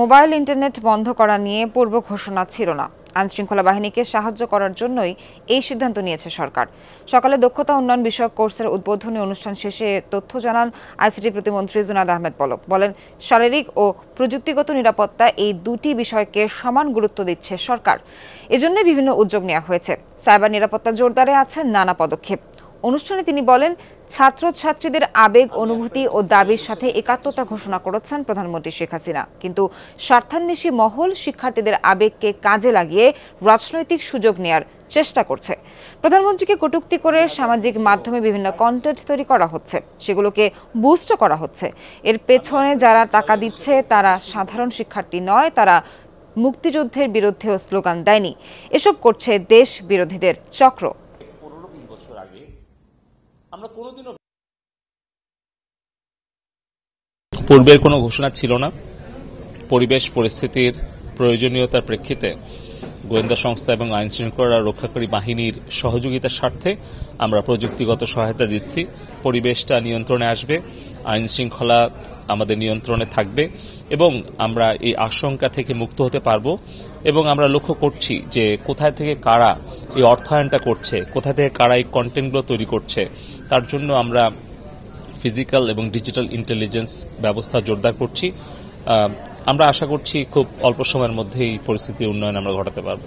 Mobile internet বন্ধ করা নিয়ে পূর্ব ঘোষণা ছিল না। আইনশৃঙ্খলা বাহিনীকে সাহায্য করার জন্যই এই সিদ্ধান্ত নিয়েছে সরকার। সকালে দক্ষতা উন্নয়ন বিষয়ক কোর্সের উদ্বোধনী অনুষ্ঠান শেষে তথ্য জানান আইসিটি প্রতিমন্ত্রী জুনায়েদ আহমেদ পলক। বলেন, শারীরিক ও প্রযুক্তিগত নিরাপত্তা এই দুটি বিষয়কে সমান গুরুত্ব দিচ্ছে সরকার। এজন্য বিভিন্ন উদ্যোগ নেওয়া হয়েছে। সাইবার নিরাপত্তা জোরদারে আছে নানা পদক্ষেপ। অনুষ্ঠানে তিনি বলেন, ছাত্রছাত্রীদের আবেগ, অনুভূতি ও দাবির সাথে একাত্মতা ঘোষণা করেছেন প্রধানমন্ত্রী শেখ হাসিনা। কিন্তু স্বার্থান্বেষী মহল শিক্ষার্থীদের আবেগকে কাজে লাগিয়ে রাজনৈতিক সুযোগ নেয়ার চেষ্টা করছে। প্রধানমন্ত্রীকে কটূক্তি করে সামাজিক মাধ্যমে বিভিন্ন কন্টেন্ট তৈরি করা হচ্ছে, সেগুলোকে বুস্ট করা হচ্ছে। এর পেছনে যারা টাকা দিচ্ছে তারা সাধারণ শিক্ষার্থী নয়, তারা মুক্তিযুদ্ধের বিরুদ্ধেও স্লোগান দেয়নি। এসব করছে দেশ বিরোধীদের চক্র। পূর্বের কোনো ঘোষণা ছিল না। পরিবেশ পরিস্থিতির প্রয়োজনীয়তার প্রেক্ষিতে গোয়েন্দা সংস্থা এবং আইন শৃঙ্খলা রক্ষাকারী বাহিনীর সহযোগিতার স্বার্থে আমরা প্রযুক্তিগত সহায়তা দিচ্ছি। পরিবেশটা নিয়ন্ত্রণে আসবে, আইন শৃঙ্খলা আমাদের নিয়ন্ত্রণে থাকবে এবং আমরা এই আশঙ্কা থেকে মুক্ত হতে পারব। এবং আমরা লক্ষ্য করছি যে কোথায় থেকে কারা এই অর্থায়নটা করছে, কোথা থেকে কারা এই কন্টেন্টগুলো তৈরি করছে। তার জন্য আমরা ফিজিক্যাল এবং ডিজিটাল ইন্টেলিজেন্স ব্যবস্থা জোরদার করছি। আমরা আশা করছি খুব অল্প সময়ের মধ্যেই পরিস্থিতির উন্নয়ন আমরা ঘটাতে পারব।